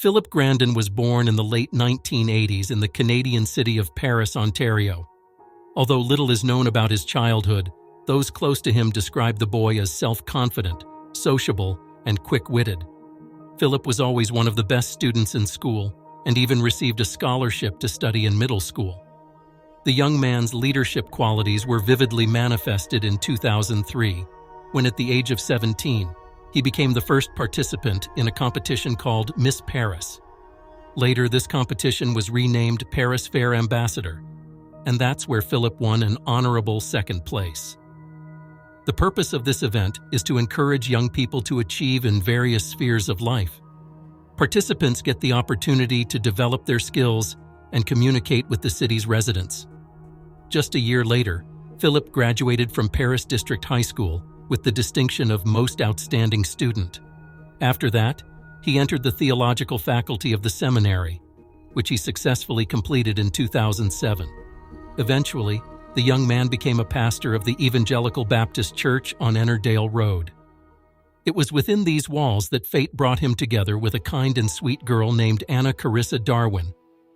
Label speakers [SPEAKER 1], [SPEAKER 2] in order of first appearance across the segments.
[SPEAKER 1] Philip Grandin was born in the late 1980s in the Canadian city of Paris, Ontario. Although little is known about his childhood, those close to him describe the boy as self-confident, sociable, and quick-witted. Philip was always one of the best students in school and even received a scholarship to study in middle school. The young man's leadership qualities were vividly manifested in 2003, when at the age of 17, he became the first participant in a competition called Miss Paris. Later, this competition was renamed Paris Fair Ambassador, and that's where Philip won an honorable second place. The purpose of this event is to encourage young people to achieve in various spheres of life. Participants get the opportunity to develop their skills and communicate with the city's residents. Just a year later, Philip graduated from Paris District High School with the distinction of Most Outstanding Student. After that, he entered the theological faculty of the seminary, which he successfully completed in 2007. Eventually, the young man became a pastor of the Evangelical Baptist Church on Ennerdale Road. It was within these walls that fate brought him together with a kind and sweet girl named Anna Karissa Grandine,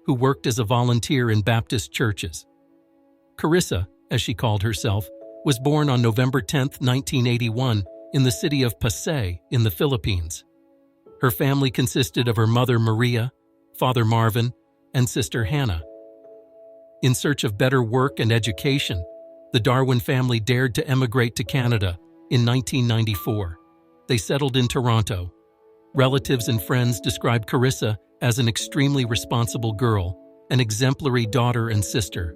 [SPEAKER 1] who worked as a volunteer in Baptist churches. Karissa, as she called herself, was born on November 10, 1981, in the city of Pasay in the Philippines. Her family consisted of her mother Maria, father Marvin, and sister Hannah. In search of better work and education, the Darwin family dared to emigrate to Canada in 1994. They settled in Toronto. Relatives and friends described Karissa as an extremely responsible girl, an exemplary daughter and sister.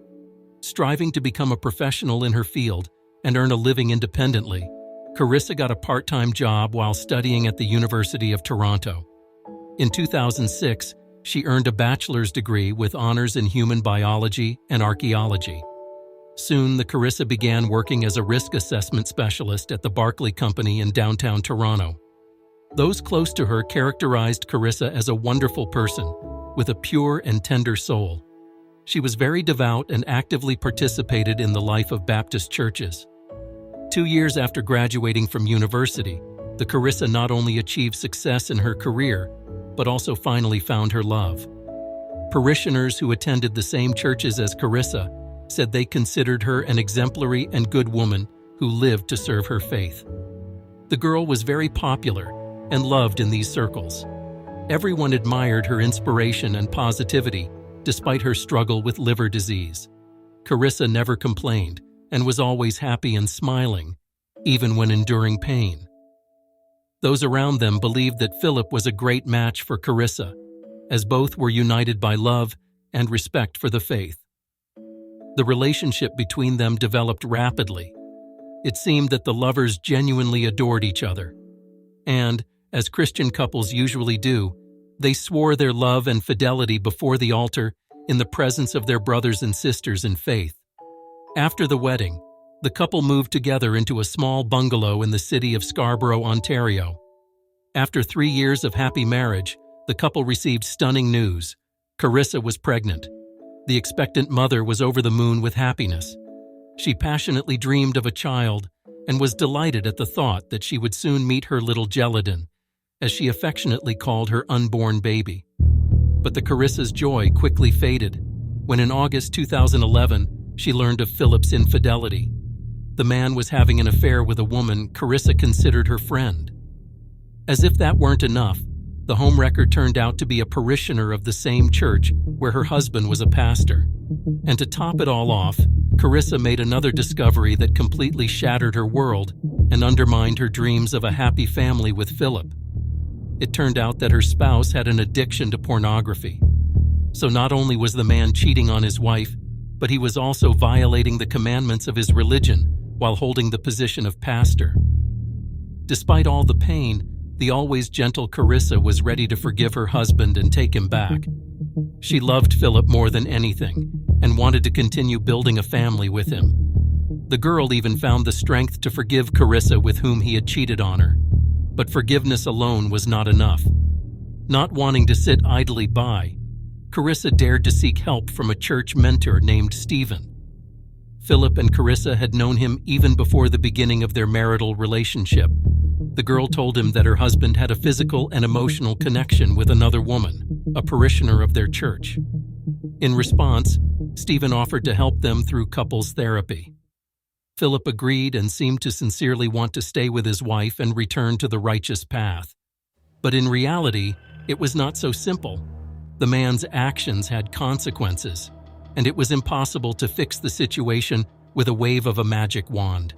[SPEAKER 1] Striving to become a professional in her field and earn a living independently, Karissa got a part-time job while studying at the University of Toronto. In 2006, she earned a bachelor's degree with honors in human biology and archaeology. Soon, the Karissa began working as a risk assessment specialist at the Barclay Company in downtown Toronto. Those close to her characterized Karissa as a wonderful person with a pure and tender soul. She was very devout and actively participated in the life of Baptist churches. 2 years after graduating from university, the Karissa not only achieved success in her career, but also finally found her love. Parishioners who attended the same churches as Karissa said they considered her an exemplary and good woman who lived to serve her faith. The girl was very popular and loved in these circles. Everyone admired her inspiration and positivity, despite her struggle with liver disease. Karissa never complained and was always happy and smiling, even when enduring pain. Those around them believed that Philip was a great match for Karissa, as both were united by love and respect for the faith. The relationship between them developed rapidly. It seemed that the lovers genuinely adored each other. And, as Christian couples usually do, they swore their love and fidelity before the altar in the presence of their brothers and sisters in faith. After the wedding, the couple moved together into a small bungalow in the city of Scarborough, Ontario. After 3 years of happy marriage, the couple received stunning news. Karissa was pregnant. The expectant mother was over the moon with happiness. She passionately dreamed of a child and was delighted at the thought that she would soon meet her little Geladin, as she affectionately called her unborn baby. But the Karissa's joy quickly faded when in August 2011 she learned of Philip's infidelity. The man was having an affair with a woman Karissa considered her friend. As if that weren't enough, the homewrecker turned out to be a parishioner of the same church where her husband was a pastor. And to top it all off, Karissa made another discovery that completely shattered her world and undermined her dreams of a happy family with Philip. It turned out that her spouse had an addiction to pornography. So not only was the man cheating on his wife, but he was also violating the commandments of his religion while holding the position of pastor. Despite all the pain, the always gentle Karissa was ready to forgive her husband and take him back. She loved Philip more than anything and wanted to continue building a family with him. The girl even found the strength to forgive Karissa with whom he had cheated on her. But forgiveness alone was not enough. Not wanting to sit idly by, Karissa dared to seek help from a church mentor named Stephen. Philip and Karissa had known him even before the beginning of their marital relationship. The girl told him that her husband had a physical and emotional connection with another woman. a parishioner of their church. In response, Stephen offered to help them through couples therapy. Philip agreed and seemed to sincerely want to stay with his wife and return to the righteous path. But in reality, it was not so simple. The man's actions had consequences, and it was impossible to fix the situation with a wave of a magic wand.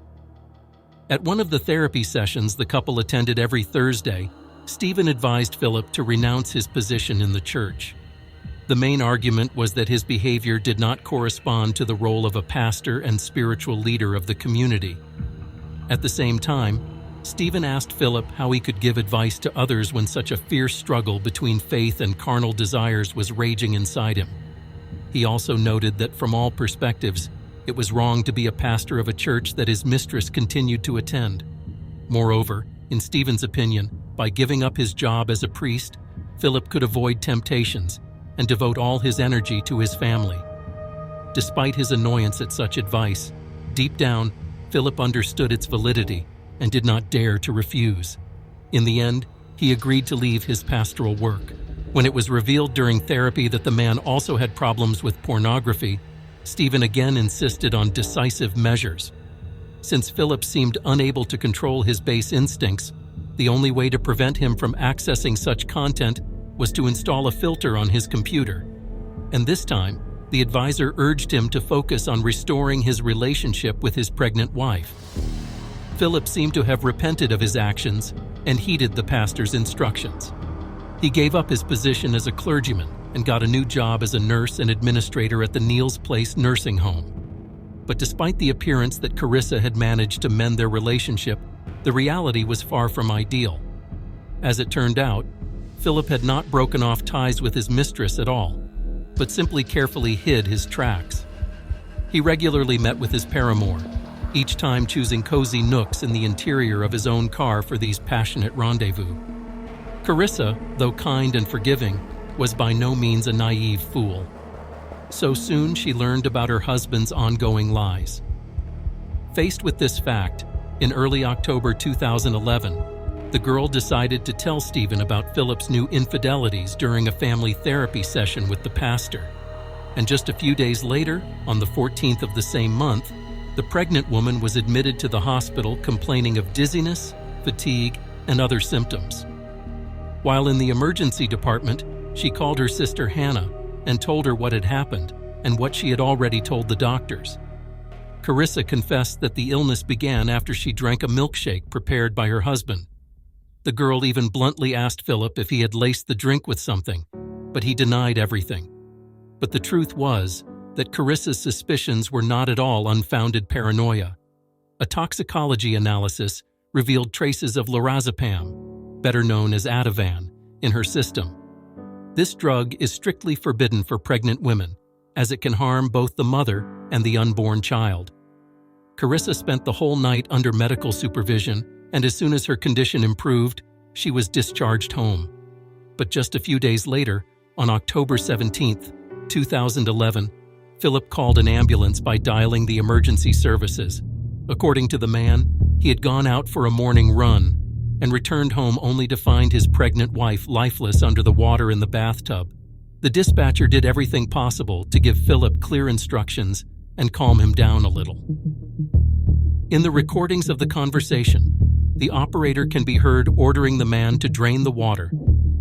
[SPEAKER 1] At one of the therapy sessions the couple attended every Thursday, Stephen advised Philip to renounce his position in the church. The main argument was that his behavior did not correspond to the role of a pastor and spiritual leader of the community. At the same time, Stephen asked Philip how he could give advice to others when such a fierce struggle between faith and carnal desires was raging inside him. He also noted that from all perspectives, it was wrong to be a pastor of a church that his mistress continued to attend. Moreover, in Stephen's opinion, by giving up his job as a priest, Philip could avoid temptations and devote all his energy to his family. Despite his annoyance at such advice, deep down, Philip understood its validity and did not dare to refuse. In the end, he agreed to leave his pastoral work. When it was revealed during therapy that the man also had problems with pornography, Stephen again insisted on decisive measures. Since Philip seemed unable to control his base instincts, the only way to prevent him from accessing such content was to install a filter on his computer. And this time, the advisor urged him to focus on restoring his relationship with his pregnant wife. Philip seemed to have repented of his actions and heeded the pastor's instructions. He gave up his position as a clergyman and got a new job as a nurse and administrator at the Neal's Place nursing home. But despite the appearance that Karissa had managed to mend their relationship, the reality was far from ideal. As it turned out, Philip had not broken off ties with his mistress at all, but simply carefully hid his tracks. He regularly met with his paramour, each time choosing cozy nooks in the interior of his own car for these passionate rendezvous. Karissa, though kind and forgiving, was by no means a naive fool. So soon she learned about her husband's ongoing lies. Faced with this fact, in early October 2011, the girl decided to tell Stephen about Philip's new infidelities during a family therapy session with the pastor. And just a few days later, on the 14th of the same month, the pregnant woman was admitted to the hospital complaining of dizziness, fatigue, and other symptoms. While in the emergency department, she called her sister Hannah and told her what had happened and what she had already told the doctors. Karissa confessed that the illness began after she drank a milkshake prepared by her husband. The girl even bluntly asked Philip if he had laced the drink with something, but he denied everything. But the truth was that Karissa's suspicions were not at all unfounded paranoia. A toxicology analysis revealed traces of lorazepam, better known as Ativan, in her system. This drug is strictly forbidden for pregnant women, as it can harm both the mother and the unborn child. Karissa spent the whole night under medical supervision, and as soon as her condition improved, she was discharged home. But just a few days later, on October 17, 2011, Philip called an ambulance by dialing the emergency services. According to the man, he had gone out for a morning run and returned home only to find his pregnant wife lifeless under the water in the bathtub. The dispatcher did everything possible to give Philip clear instructions and calm him down a little. In the recordings of the conversation, the operator can be heard ordering the man to drain the water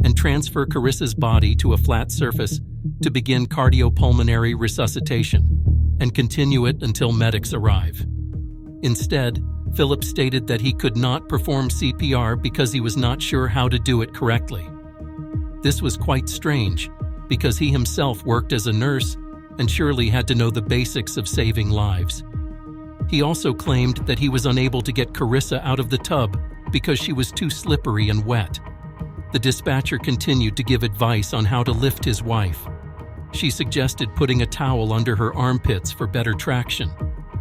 [SPEAKER 1] and transfer Karissa's body to a flat surface to begin cardiopulmonary resuscitation and continue it until medics arrive. Instead, Philip stated that he could not perform CPR because he was not sure how to do it correctly. This was quite strange because he himself worked as a nurse and surely had to know the basics of saving lives. He also claimed that he was unable to get Karissa out of the tub because she was too slippery and wet. The dispatcher continued to give advice on how to lift his wife. She suggested putting a towel under her armpits for better traction,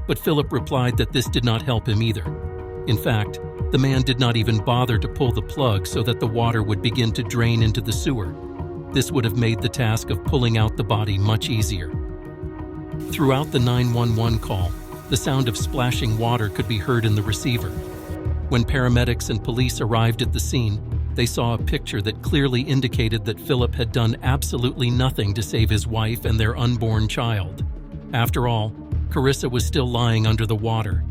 [SPEAKER 1] but Philip replied that this did not help him either. In fact, the man did not even bother to pull the plug so that the water would begin to drain into the sewer. This would have made the task of pulling out the body much easier. Throughout the 911 call, the sound of splashing water could be heard in the receiver. When paramedics and police arrived at the scene, They saw a picture that clearly indicated that Philip had done absolutely nothing to save his wife and their unborn child. After all, Karissa was still lying under the water.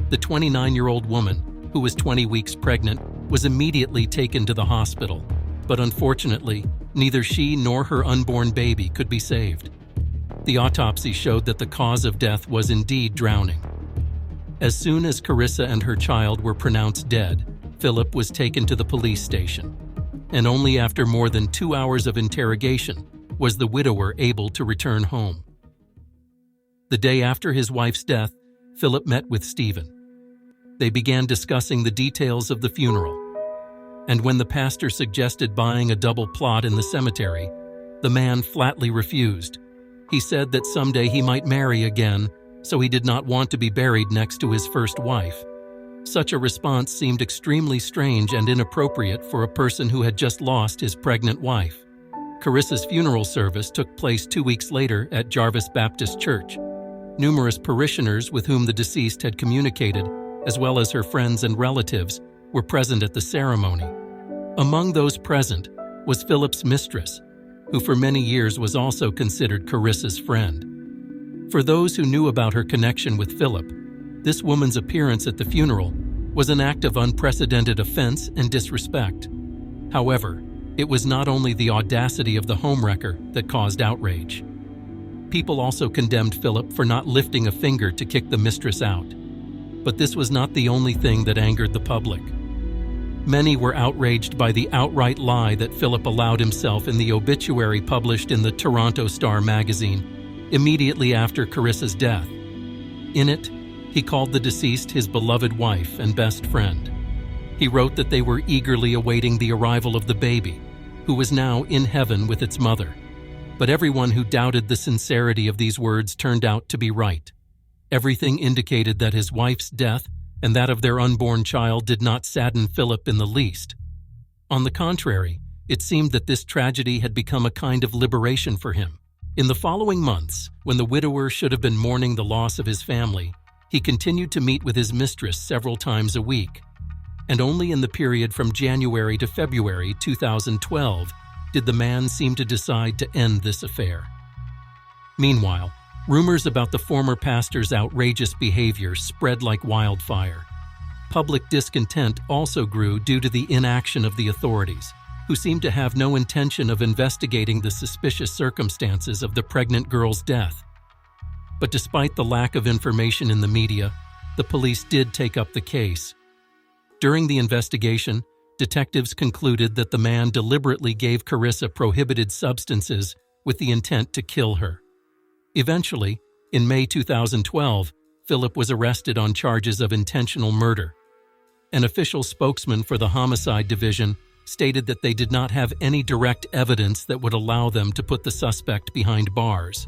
[SPEAKER 1] The 29-year-old woman, who was 20 weeks pregnant, was immediately taken to the hospital, but unfortunately, neither she nor her unborn baby could be saved. The autopsy showed that the cause of death was indeed drowning. As soon as Karissa and her child were pronounced dead, Philip was taken to the police station, and only after more than 2 hours of interrogation was the widower able to return home. The day after his wife's death, Philip met with Stephen. They began discussing the details of the funeral, and when the pastor suggested buying a double plot in the cemetery, the man flatly refused. He said that someday he might marry again, so he did not want to be buried next to his first wife. Such a response seemed extremely strange and inappropriate for a person who had just lost his pregnant wife. Karissa's funeral service took place 2 weeks later at Jarvis Baptist Church. Numerous parishioners with whom the deceased had communicated, as well as her friends and relatives, were present at the ceremony. Among those present was Philip's mistress, who for many years was also considered Karissa's friend. For those who knew about her connection with Philip, this woman's appearance at the funeral was an act of unprecedented offense and disrespect. However, it was not only the audacity of the homewrecker that caused outrage. People also condemned Philip for not lifting a finger to kick the mistress out. But this was not the only thing that angered the public. Many were outraged by the outright lie that Philip allowed himself in the obituary published in the Toronto Star magazine immediately after Karissa's death. In it, he called the deceased his beloved wife and best friend. He wrote that they were eagerly awaiting the arrival of the baby, who was now in heaven with its mother. But everyone who doubted the sincerity of these words turned out to be right. Everything indicated that his wife's death and that of their unborn child did not sadden Philip in the least. On the contrary, it seemed that this tragedy had become a kind of liberation for him. In the following months, when the widower should have been mourning the loss of his family, he continued to meet with his mistress several times a week. And only in the period from January to February 2012 did the man seem to decide to end this affair. Meanwhile, rumors about the former pastor's outrageous behavior spread like wildfire. Public discontent also grew due to the inaction of the authorities, who seemed to have no intention of investigating the suspicious circumstances of the pregnant girl's death. But despite the lack of information in the media, the police did take up the case. During the investigation, detectives concluded that the man deliberately gave Karissa prohibited substances with the intent to kill her. Eventually, in May 2012, Philip was arrested on charges of intentional murder. An official spokesman for the Homicide Division stated that they did not have any direct evidence that would allow them to put the suspect behind bars.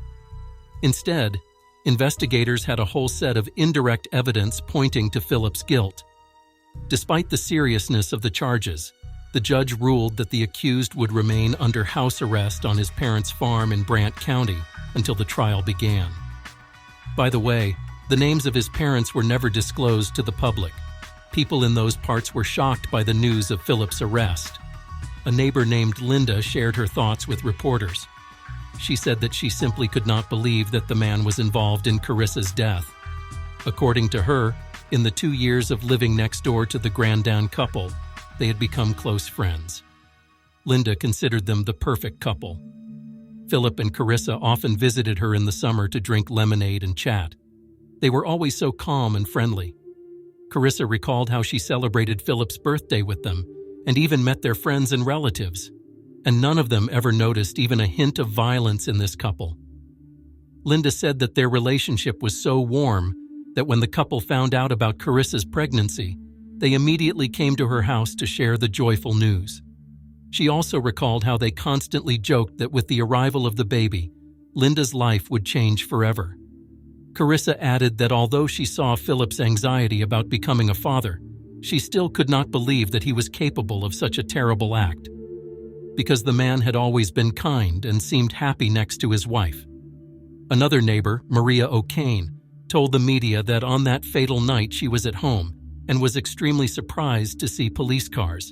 [SPEAKER 1] Instead, investigators had a whole set of indirect evidence pointing to Philip's guilt. Despite the seriousness of the charges, the judge ruled that the accused would remain under house arrest on his parents' farm in Brant County until the trial began. By the way, the names of his parents were never disclosed to the public. People in those parts were shocked by the news of Philip's arrest. A neighbor named Linda shared her thoughts with reporters. She said that she simply could not believe that the man was involved in Karissa's death. According to her, in the 2 years of living next door to the Grandin couple, they had become close friends. Linda considered them the perfect couple. Philip and Karissa often visited her in the summer to drink lemonade and chat. They were always so calm and friendly. Karissa recalled how she celebrated Philip's birthday with them and even met their friends and relatives, and none of them ever noticed even a hint of violence in this couple. Linda said that their relationship was so warm that when the couple found out about Karissa's pregnancy, they immediately came to her house to share the joyful news. She also recalled how they constantly joked that with the arrival of the baby, Linda's life would change forever. Karissa added that although she saw Philip's anxiety about becoming a father, she still could not believe that he was capable of such a terrible act, because the man had always been kind and seemed happy next to his wife. Another neighbor, Maria O'Kane, told the media that on that fatal night she was at home and was extremely surprised to see police cars.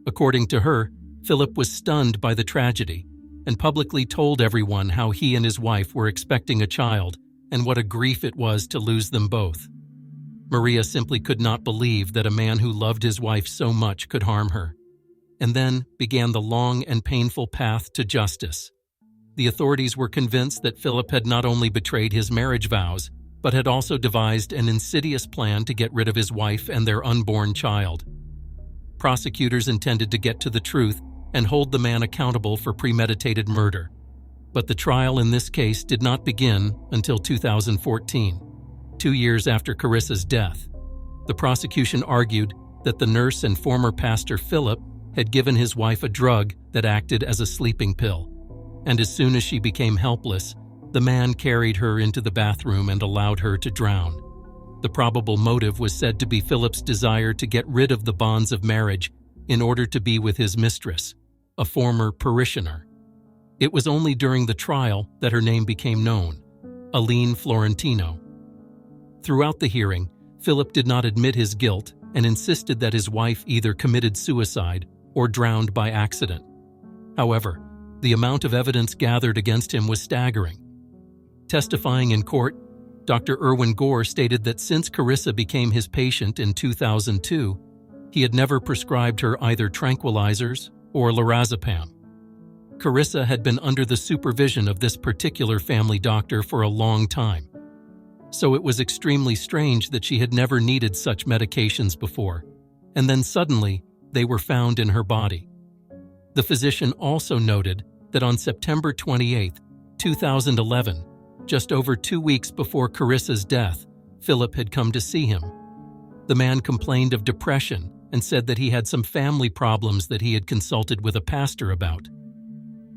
[SPEAKER 1] According to her, Philip was stunned by the tragedy and publicly told everyone how he and his wife were expecting a child and what a grief it was to lose them both. Maria simply could not believe that a man who loved his wife so much could harm her. And then began the long and painful path to justice. The authorities were convinced that Philip had not only betrayed his marriage vows, but had also devised an insidious plan to get rid of his wife and their unborn child. Prosecutors intended to get to the truth and hold the man accountable for premeditated murder. But the trial in this case did not begin until 2014, 2 years after Karissa's death. The prosecution argued that the nurse and former pastor Philip had given his wife a drug that acted as a sleeping pill, and as soon as she became helpless, the man carried her into the bathroom and allowed her to drown. The probable motive was said to be Philip's desire to get rid of the bonds of marriage in order to be with his mistress, a former parishioner. It was only during the trial that her name became known, Aline Florentino. Throughout the hearing, Philip did not admit his guilt and insisted that his wife either committed suicide or drowned by accident. However, the amount of evidence gathered against him was staggering. Testifying in court, Dr. Irwin Gore stated that since Karissa became his patient in 2002, he had never prescribed her either tranquilizers or lorazepam. Karissa had been under the supervision of this particular family doctor for a long time, so it was extremely strange that she had never needed such medications before, and then suddenly they were found in her body. The physician also noted that on September 28, 2011, just over 2 weeks before Karissa's death, Philip had come to see him. The man complained of depression and said that he had some family problems that he had consulted with a pastor about.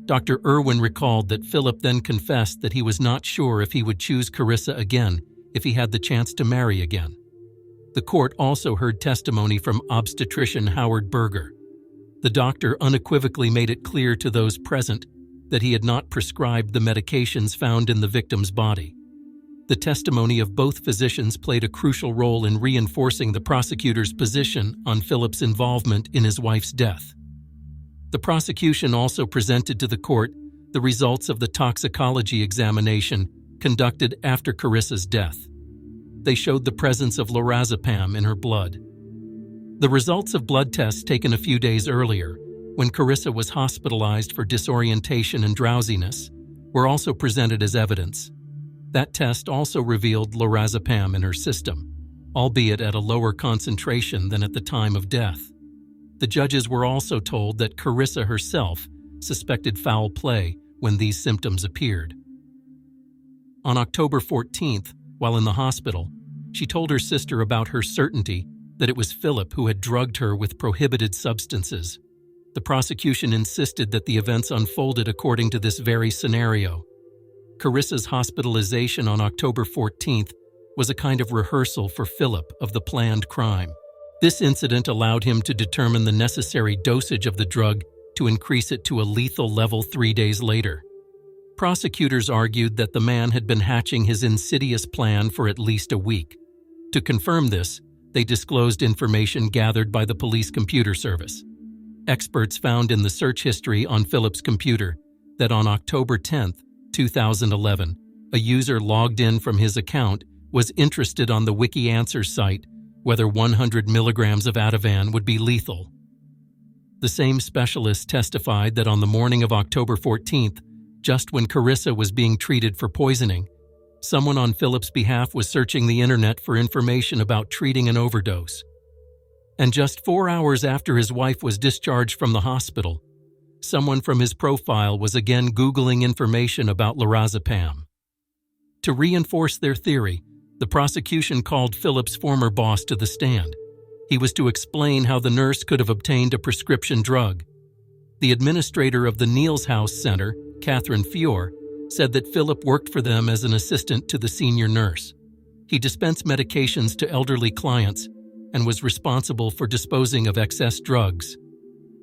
[SPEAKER 1] Dr. Irwin recalled that Philip then confessed that he was not sure if he would choose Karissa again if he had the chance to marry again. The court also heard testimony from obstetrician Howard Berger. The doctor unequivocally made it clear to those present that he had not prescribed the medications found in the victim's body. The testimony of both physicians played a crucial role in reinforcing the prosecutor's position on Philip's involvement in his wife's death. The prosecution also presented to the court the results of the toxicology examination conducted after Karissa's death. They showed the presence of lorazepam in her blood. The results of blood tests taken a few days earlier, when Karissa was hospitalized for disorientation and drowsiness, were also presented as evidence. That test also revealed lorazepam in her system, albeit at a lower concentration than at the time of death. The judges were also told that Karissa herself suspected foul play when these symptoms appeared. On October 14th, while in the hospital, she told her sister about her certainty that it was Philip who had drugged her with prohibited substances. The prosecution insisted that the events unfolded according to this very scenario. Karissa's hospitalization on October 14th was a kind of rehearsal for Philip of the planned crime. This incident allowed him to determine the necessary dosage of the drug to increase it to a lethal level 3 days later. Prosecutors argued that the man had been hatching his insidious plan for at least a week. To confirm this, they disclosed information gathered by the police computer service. Experts found in the search history on Philip's computer that on October 10, 2011, a user logged in from his account was interested on the WikiAnswers site whether 100 milligrams of Ativan would be lethal. The same specialist testified that on the morning of October 14th, just when Karissa was being treated for poisoning, someone on Philip's behalf was searching the internet for information about treating an overdose. And just 4 hours after his wife was discharged from the hospital, someone from his profile was again Googling information about lorazepam. To reinforce their theory, the prosecution called Philip's former boss to the stand. He was to explain how the nurse could have obtained a prescription drug. The administrator of the Niels House Center, Catherine Fior, said that Philip worked for them as an assistant to the senior nurse. He dispensed medications to elderly clients and was responsible for disposing of excess drugs.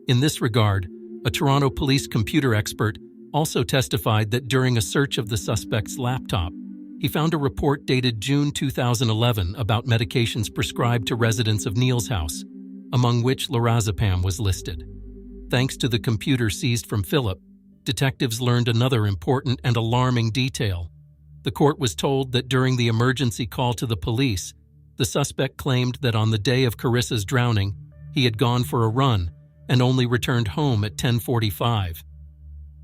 [SPEAKER 1] In this regard, a Toronto police computer expert also testified that during a search of the suspect's laptop, he found a report dated June 2011 about medications prescribed to residents of Niels House, among which lorazepam was listed. Thanks to the computer seized from Philip, detectives learned another important and alarming detail. The court was told that during the emergency call to the police, the suspect claimed that on the day of Karissa's drowning, he had gone for a run and only returned home at 10:45.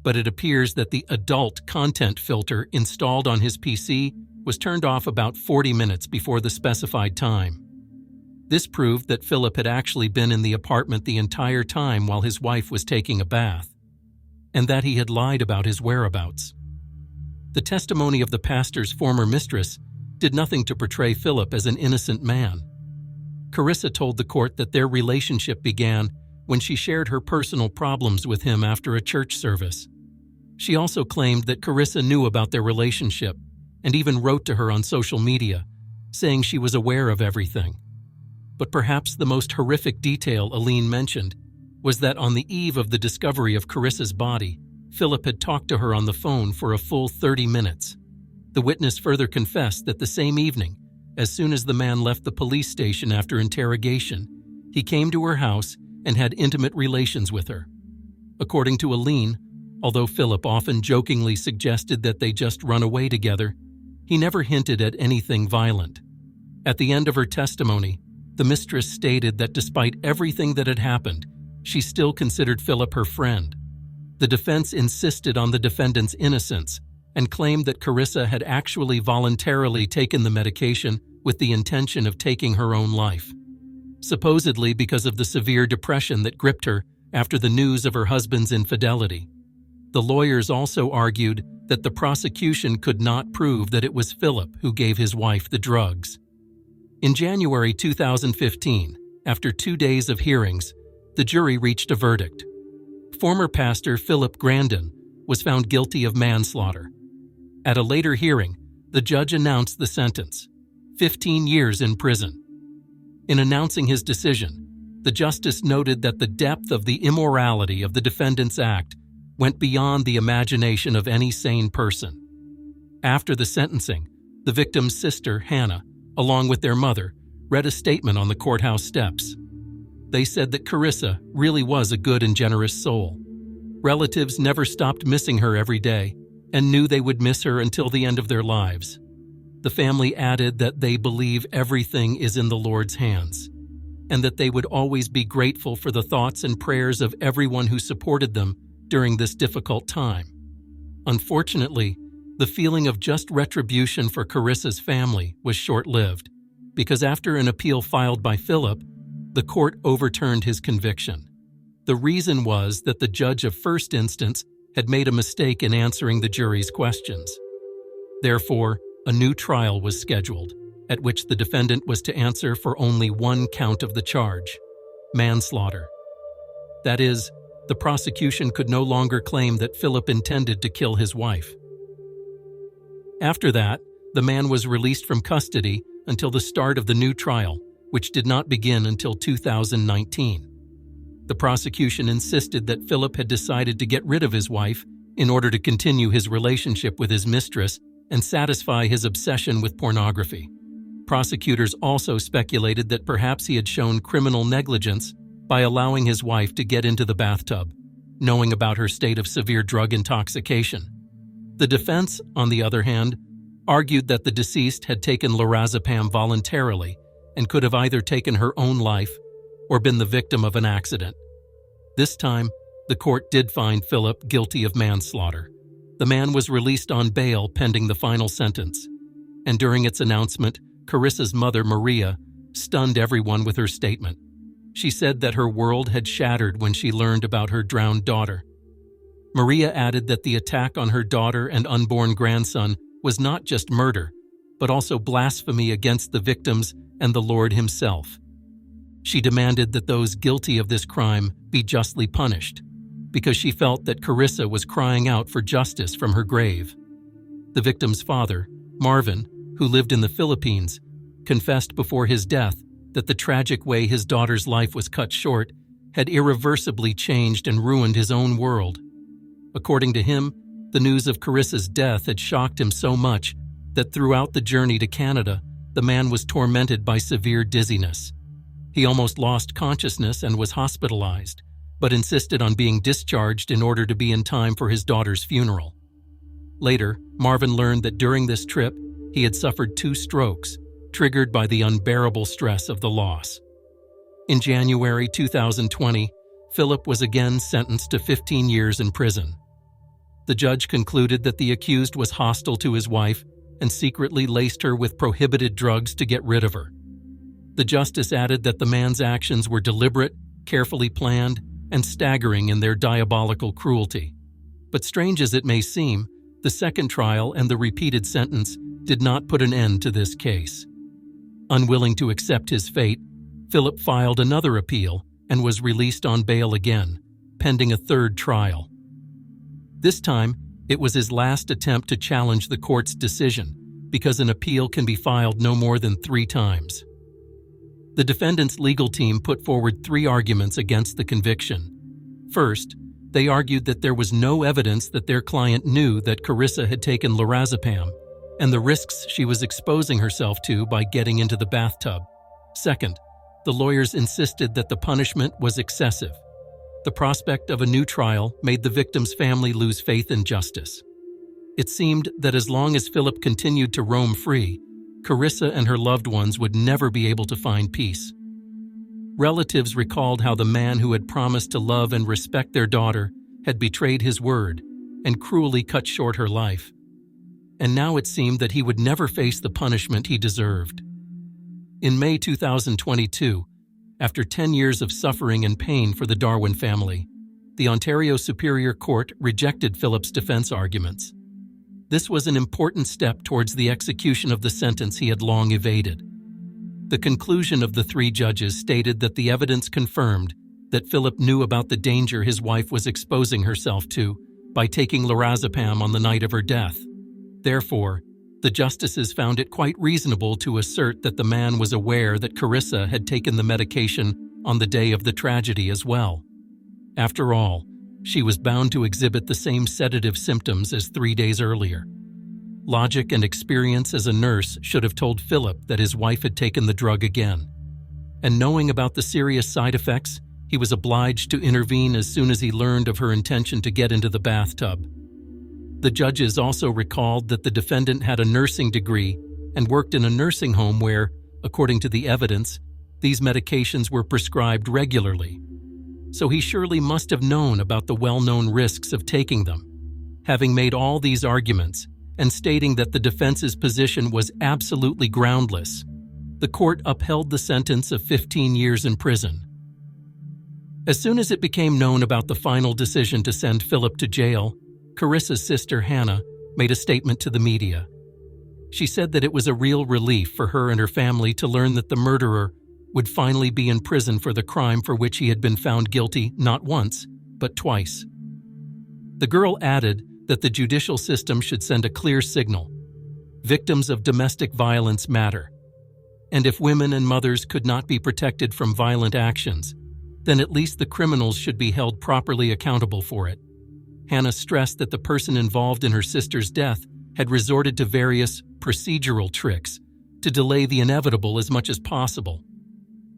[SPEAKER 1] But it appears that the adult content filter installed on his PC was turned off about 40 minutes before the specified time. This proved that Philip had actually been in the apartment the entire time while his wife was taking a bath, and that he had lied about his whereabouts. The testimony of the pastor's former mistress did nothing to portray Philip as an innocent man. Karissa told the court that their relationship began when she shared her personal problems with him after a church service. She also claimed that Karissa knew about their relationship and even wrote to her on social media, saying she was aware of everything. But perhaps the most horrific detail Aline mentioned was that on the eve of the discovery of Karissa's body, Philip had talked to her on the phone for a full 30 minutes. The witness further confessed that the same evening, as soon as the man left the police station after interrogation, he came to her house and had intimate relations with her. According to Aline, although Philip often jokingly suggested that they just run away together, he never hinted at anything violent. At the end of her testimony, the mistress stated that despite everything that had happened, she still considered Philip her friend. The defense insisted on the defendant's innocence and claimed that Karissa had actually voluntarily taken the medication with the intention of taking her own life, supposedly because of the severe depression that gripped her after the news of her husband's infidelity. The lawyers also argued that the prosecution could not prove that it was Philip who gave his wife the drugs. In January 2015, after 2 days of hearings, the jury reached a verdict. Former pastor Karissa Grandin was found guilty of manslaughter. At a later hearing, the judge announced the sentence: 15 years in prison. In announcing his decision, the justice noted that the depth of the immorality of the defendant's act went beyond the imagination of any sane person. After the sentencing, the victim's sister, Hannah, along with their mother, read a statement on the courthouse steps. They said that Karissa really was a good and generous soul. Relatives never stopped missing her every day and knew they would miss her until the end of their lives. The family added that they believe everything is in the Lord's hands, and that they would always be grateful for the thoughts and prayers of everyone who supported them during this difficult time. Unfortunately, the feeling of just retribution for Karissa's family was short-lived, because after an appeal filed by Philip, the court overturned his conviction. The reason was that the judge of first instance had made a mistake in answering the jury's questions. Therefore, a new trial was scheduled, at which the defendant was to answer for only one count of the charge: manslaughter. That is, the prosecution could no longer claim that Philip intended to kill his wife. After that, the man was released from custody until the start of the new trial, which did not begin until 2019. The prosecution insisted that Philip had decided to get rid of his wife in order to continue his relationship with his mistress and satisfy his obsession with pornography. Prosecutors also speculated that perhaps he had shown criminal negligence by allowing his wife to get into the bathtub, knowing about her state of severe drug intoxication. The defense, on the other hand, argued that the deceased had taken lorazepam voluntarily and could have either taken her own life or been the victim of an accident. This time, the court did find Philip guilty of manslaughter. The man was released on bail pending the final sentence, and during its announcement, Karissa's mother, Maria, stunned everyone with her statement. She said that her world had shattered when she learned about her drowned daughter. Maria added that the attack on her daughter and unborn grandson was not just murder, but also blasphemy against the victims and the Lord himself. She demanded that those guilty of this crime be justly punished, because she felt that Karissa was crying out for justice from her grave. The victim's father, Marvin, who lived in the Philippines, confessed before his death that the tragic way his daughter's life was cut short had irreversibly changed and ruined his own world. According to him, the news of Karissa's death had shocked him so much that throughout the journey to Canada, the man was tormented by severe dizziness. He almost lost consciousness and was hospitalized, but insisted on being discharged in order to be in time for his daughter's funeral. Later, Marvin learned that during this trip, he had suffered 2 strokes, triggered by the unbearable stress of the loss. In January 2020, Philip was again sentenced to 15 years in prison. The judge concluded that the accused was hostile to his wife and secretly laced her with prohibited drugs to get rid of her. The justice added that the man's actions were deliberate, carefully planned, and staggering in their diabolical cruelty. But strange as it may seem, the second trial and the repeated sentence did not put an end to this case. Unwilling to accept his fate, Philip filed another appeal and was released on bail again, pending a third trial. This time, it was his last attempt to challenge the court's decision, because an appeal can be filed no more than 3 times. The defendant's legal team put forward 3 arguments against the conviction. First, they argued that there was no evidence that their client knew that Karissa had taken lorazepam and the risks she was exposing herself to by getting into the bathtub. Second, the lawyers insisted that the punishment was excessive. The prospect of a new trial made the victim's family lose faith in justice. It seemed that as long as Philip continued to roam free, Karissa and her loved ones would never be able to find peace. Relatives recalled how the man who had promised to love and respect their daughter had betrayed his word and cruelly cut short her life. And now it seemed that he would never face the punishment he deserved. In May 2022, after 10 years of suffering and pain for the Darwin family, the Ontario Superior Court rejected Philip's defense arguments. This was an important step towards the execution of the sentence he had long evaded. The conclusion of the 3 judges stated that the evidence confirmed that Philip knew about the danger his wife was exposing herself to by taking lorazepam on the night of her death. Therefore, the justices found it quite reasonable to assert that the man was aware that Karissa had taken the medication on the day of the tragedy as well. After all, she was bound to exhibit the same sedative symptoms as 3 days earlier. Logic and experience as a nurse should have told Philip that his wife had taken the drug again. And knowing about the serious side effects, he was obliged to intervene as soon as he learned of her intention to get into the bathtub. The judges also recalled that the defendant had a nursing degree and worked in a nursing home where, according to the evidence, these medications were prescribed regularly. So he surely must have known about the well-known risks of taking them. Having made all these arguments, and stating that the defense's position was absolutely groundless, the court upheld the sentence of 15 years in prison. As soon as it became known about the final decision to send Philip to jail, Karissa's sister Hannah made a statement to the media. She said that it was a real relief for her and her family to learn that the murderer would finally be in prison for the crime for which he had been found guilty not once, but twice. The girl added that the judicial system should send a clear signal. Victims of domestic violence matter. And if women and mothers could not be protected from violent actions, then at least the criminals should be held properly accountable for it. Hannah stressed that the person involved in her sister's death had resorted to various procedural tricks to delay the inevitable as much as possible,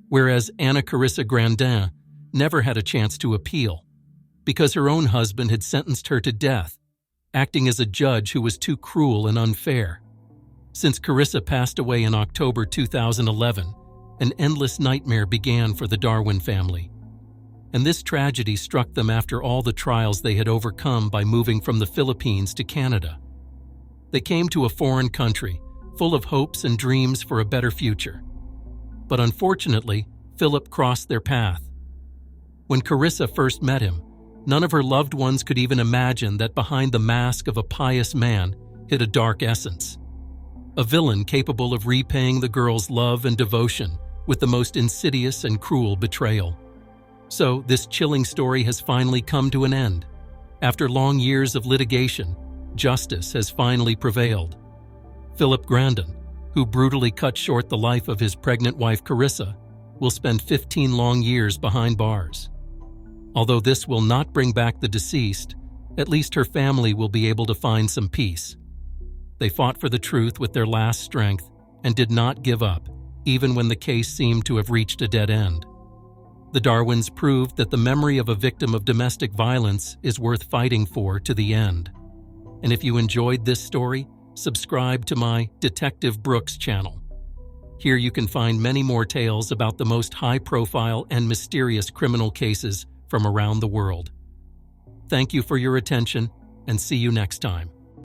[SPEAKER 1] whereas Anna Karissa Grandin never had a chance to appeal because her own husband had sentenced her to death, acting as a judge who was too cruel and unfair. Since Karissa passed away in October 2011, an endless nightmare began for the Darwin family. And this tragedy struck them after all the trials they had overcome by moving from the Philippines to Canada. They came to a foreign country, full of hopes and dreams for a better future. But unfortunately, Philip crossed their path. When Karissa first met him, none of her loved ones could even imagine that behind the mask of a pious man hid a dark essence. A villain capable of repaying the girl's love and devotion with the most insidious and cruel betrayal. So, this chilling story has finally come to an end. After long years of litigation, justice has finally prevailed. Philip Grandin, who brutally cut short the life of his pregnant wife Karissa, will spend 15 long years behind bars. Although this will not bring back the deceased, at least her family will be able to find some peace. They fought for the truth with their last strength and did not give up, even when the case seemed to have reached a dead end. The Darwins proved that the memory of a victim of domestic violence is worth fighting for to the end. And if you enjoyed this story, subscribe to my Detective Brooks channel. Here you can find many more tales about the most high-profile and mysterious criminal cases from around the world. Thank you for your attention, and see you next time.